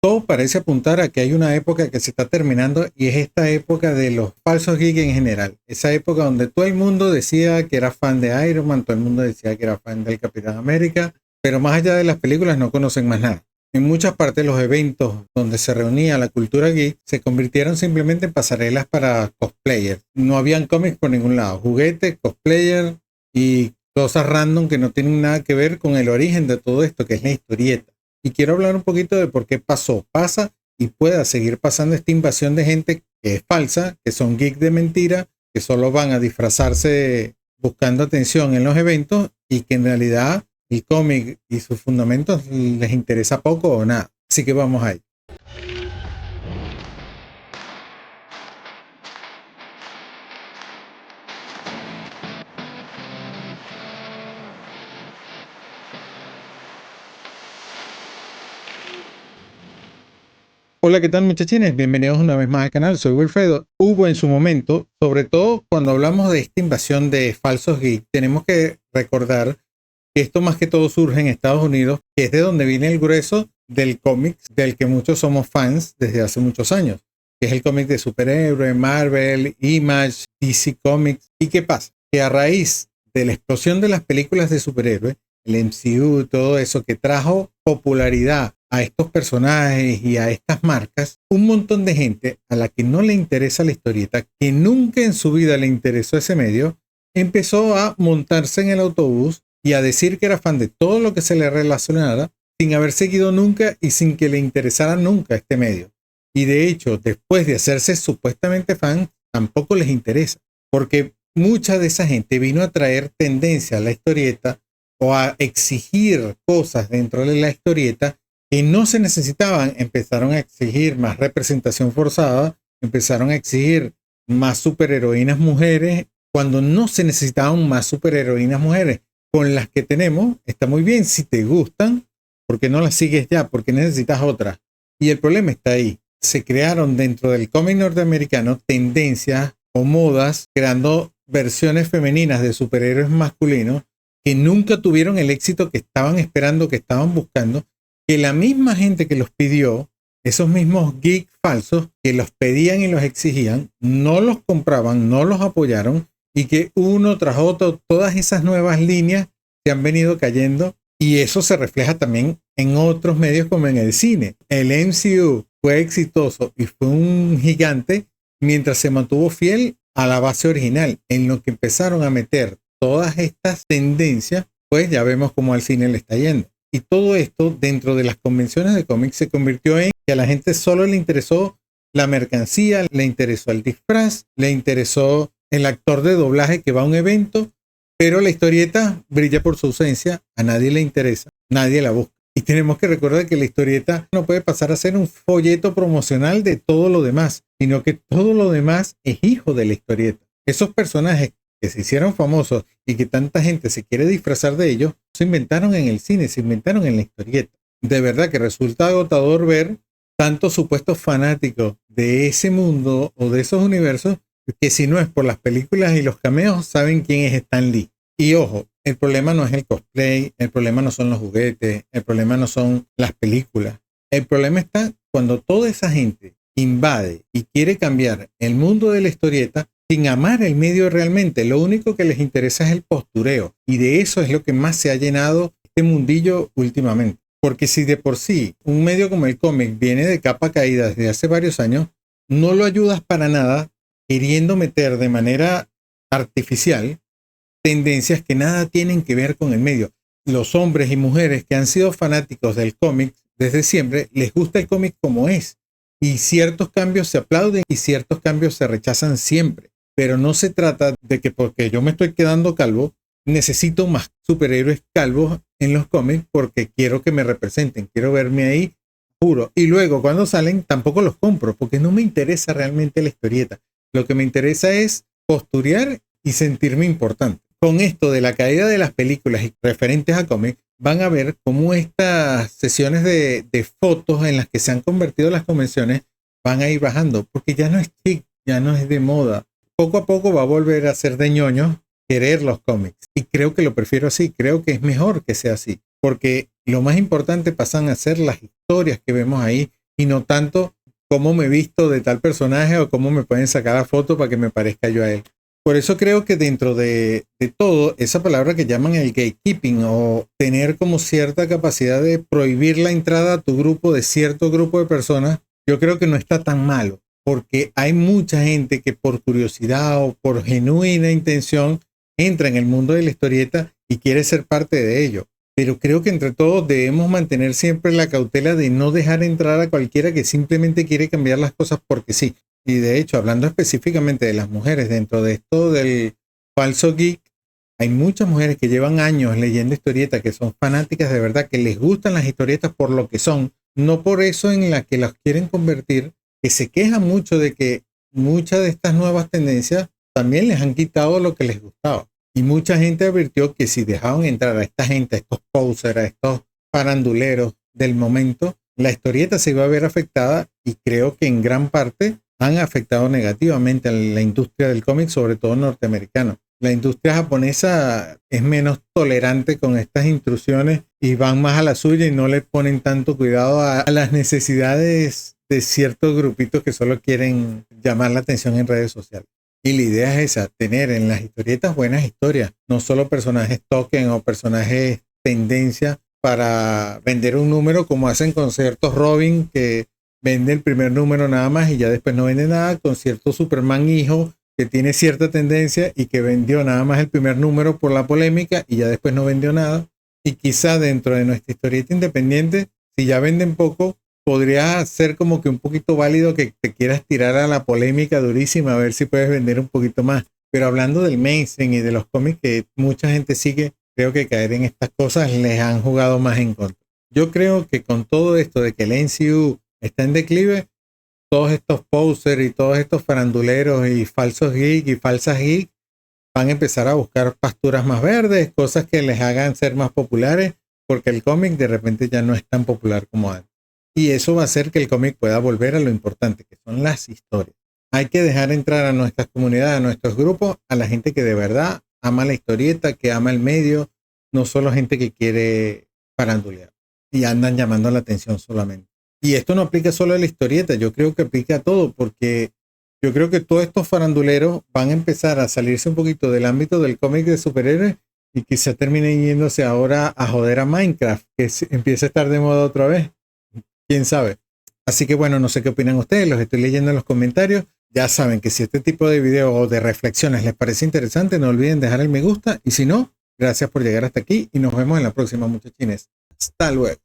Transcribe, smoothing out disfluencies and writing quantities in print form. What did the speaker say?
todo parece apuntar a que hay una época que se está terminando y es esta época de los falsos geeks en general. Esa época donde todo el mundo decía que era fan de Iron Man, todo el mundo decía que era fan del Capitán América, pero más allá de las películas no conocen más nada. En muchas partes los eventos donde se reunía la cultura geek se convirtieron simplemente en pasarelas para cosplayers. No habían cómics por ningún lado, juguetes, cosplayers y cosas random que no tienen nada que ver con el origen de todo esto, que es la historieta. Y quiero hablar un poquito de por qué pasa y pueda seguir pasando esta invasión de gente que es falsa, que son geeks de mentira, que solo van a disfrazarse buscando atención en los eventos y que en realidad el cómic y sus fundamentos les interesa poco o nada. Así que vamos ahí. Hola, ¿qué tal muchachines? Bienvenidos una vez más al canal, soy Wilfredo. Hubo en su momento, sobre todo cuando hablamos de esta invasión de falsos geeks, tenemos que recordar que esto más que todo surge en Estados Unidos, que es de donde viene el grueso del cómic del que muchos somos fans desde hace muchos años, que es el cómic de superhéroes, Marvel, Image, DC Comics. ¿Y qué pasa? Que a raíz de la explosión de las películas de superhéroes, el MCU, todo eso que trajo popularidad a estos personajes y a estas marcas, un montón de gente a la que no le interesa la historieta, que nunca en su vida le interesó ese medio, empezó a montarse en el autobús y a decir que era fan de todo lo que se le relacionara, sin haber seguido nunca y sin que le interesara nunca este medio. Y de hecho, después de hacerse supuestamente fan, tampoco les interesa, porque mucha de esa gente vino a traer tendencia a la historieta o a exigir cosas dentro de la historieta que no se necesitaban. Empezaron a exigir más representación forzada, empezaron a exigir más superheroínas mujeres, cuando no se necesitaban más superheroínas mujeres. Con las que tenemos, está muy bien. Si te gustan, ¿por qué no las sigues ya? ¿Por qué necesitas otras? Y el problema está ahí. Se crearon dentro del cómic norteamericano tendencias o modas, creando versiones femeninas de superhéroes masculinos que nunca tuvieron el éxito que estaban esperando, que estaban buscando, que la misma gente que los pidió, esos mismos geeks falsos que los pedían y los exigían, no los compraban, no los apoyaron, y que uno tras otro, todas esas nuevas líneas se han venido cayendo, y eso se refleja también en otros medios como en el cine. El MCU fue exitoso y fue un gigante mientras se mantuvo fiel a la base original. En lo que empezaron a meter todas estas tendencias, pues ya vemos cómo al cine le está yendo. Y todo esto dentro de las convenciones de cómics se convirtió en que a la gente solo le interesó la mercancía, le interesó el disfraz, le interesó el actor de doblaje que va a un evento, pero la historieta brilla por su ausencia, a nadie le interesa, nadie la busca. Y tenemos que recordar que la historieta no puede pasar a ser un folleto promocional de todo lo demás, sino que todo lo demás es hijo de la historieta. Esos personajes que se hicieron famosos y que tanta gente se quiere disfrazar de ellos, se inventaron en el cine, se inventaron en la historieta. De verdad que resulta agotador ver tantos supuestos fanáticos de ese mundo o de esos universos que si no es por las películas y los cameos saben quién es Stan Lee. Y ojo, el problema no es el cosplay, el problema no son los juguetes, el problema no son las películas. El problema está cuando toda esa gente invade y quiere cambiar el mundo de la historieta sin amar el medio realmente. Lo único que les interesa es el postureo, y de eso es lo que más se ha llenado este mundillo últimamente. Porque si de por sí un medio como el cómic viene de capa caída desde hace varios años, no lo ayudas para nada queriendo meter de manera artificial tendencias que nada tienen que ver con el medio. Los hombres y mujeres que han sido fanáticos del cómic desde siempre, les gusta el cómic como es, y ciertos cambios se aplauden y ciertos cambios se rechazan siempre. Pero no se trata de que porque yo me estoy quedando calvo, necesito más superhéroes calvos en los cómics porque quiero que me representen, quiero verme ahí, juro. Y luego cuando salen tampoco los compro porque no me interesa realmente la historieta. Lo que me interesa es posturear y sentirme importante. Con esto de la caída de las películas y referentes a cómics, van a ver cómo estas sesiones de fotos en las que se han convertido las convenciones van a ir bajando, porque ya no es chic, ya no es de moda. Poco a poco va a volver a ser de ñoños querer los cómics. Y creo que lo prefiero así, creo que es mejor que sea así, porque lo más importante pasan a ser las historias que vemos ahí, y no tanto cómo me he visto de tal personaje o cómo me pueden sacar la foto para que me parezca yo a él. Por eso creo que dentro de todo, esa palabra que llaman el gatekeeping o tener como cierta capacidad de prohibir la entrada a tu grupo de cierto grupo de personas, yo creo que no está tan malo, porque hay mucha gente que por curiosidad o por genuina intención entra en el mundo de la historieta y quiere ser parte de ello. Pero creo que entre todos debemos mantener siempre la cautela de no dejar entrar a cualquiera que simplemente quiere cambiar las cosas porque sí. Y de hecho, hablando específicamente de las mujeres, dentro de esto del falso geek, hay muchas mujeres que llevan años leyendo historietas, que son fanáticas de verdad, que les gustan las historietas por lo que son, no por eso en la que las quieren convertir, que se quejan mucho de que muchas de estas nuevas tendencias también les han quitado lo que les gustaba. Y mucha gente advirtió que si dejaban entrar a esta gente, a estos posers, a estos faranduleros del momento, la historieta se iba a ver afectada y creo que en gran parte han afectado negativamente a la industria del cómic, sobre todo norteamericano. La industria japonesa es menos tolerante con estas intrusiones y van más a la suya y no le ponen tanto cuidado a las necesidades de ciertos grupitos que solo quieren llamar la atención en redes sociales. Y la idea es esa, tener en las historietas buenas historias, no solo personajes token o personajes tendencia para vender un número como hacen con ciertos Robin que vende el primer número nada más y ya después no vende nada, con cierto Superman hijo que tiene cierta tendencia y que vendió nada más el primer número por la polémica y ya después no vendió nada. Y quizá dentro de nuestra historieta independiente, si ya venden poco, podría ser como que un poquito válido que te quieras tirar a la polémica durísima a ver si puedes vender un poquito más. Pero hablando del mainstream y de los cómics que mucha gente sigue, creo que caer en estas cosas les han jugado más en contra. Yo creo que con todo esto de que el MCU está en declive, todos estos posers y todos estos faranduleros y falsos geeks y falsas geeks van a empezar a buscar pasturas más verdes, cosas que les hagan ser más populares, porque el cómic de repente ya no es tan popular como antes. Y eso va a hacer que el cómic pueda volver a lo importante, que son las historias. Hay que dejar entrar a nuestras comunidades, a nuestros grupos, a la gente que de verdad ama la historieta, que ama el medio, no solo gente que quiere farandulear y andan llamando la atención solamente. Y esto no aplica solo a la historieta, yo creo que aplica a todo, porque yo creo que todos estos faranduleros van a empezar a salirse un poquito del ámbito del cómic de superhéroes y quizá terminen yéndose ahora a joder a Minecraft, que empieza a estar de moda otra vez. ¿Quién sabe? Así que bueno, no sé qué opinan ustedes, los estoy leyendo en los comentarios. Ya saben que si este tipo de videos o de reflexiones les parece interesante, no olviden dejar el me gusta y si no, gracias por llegar hasta aquí y nos vemos en la próxima, muchachines. Hasta luego.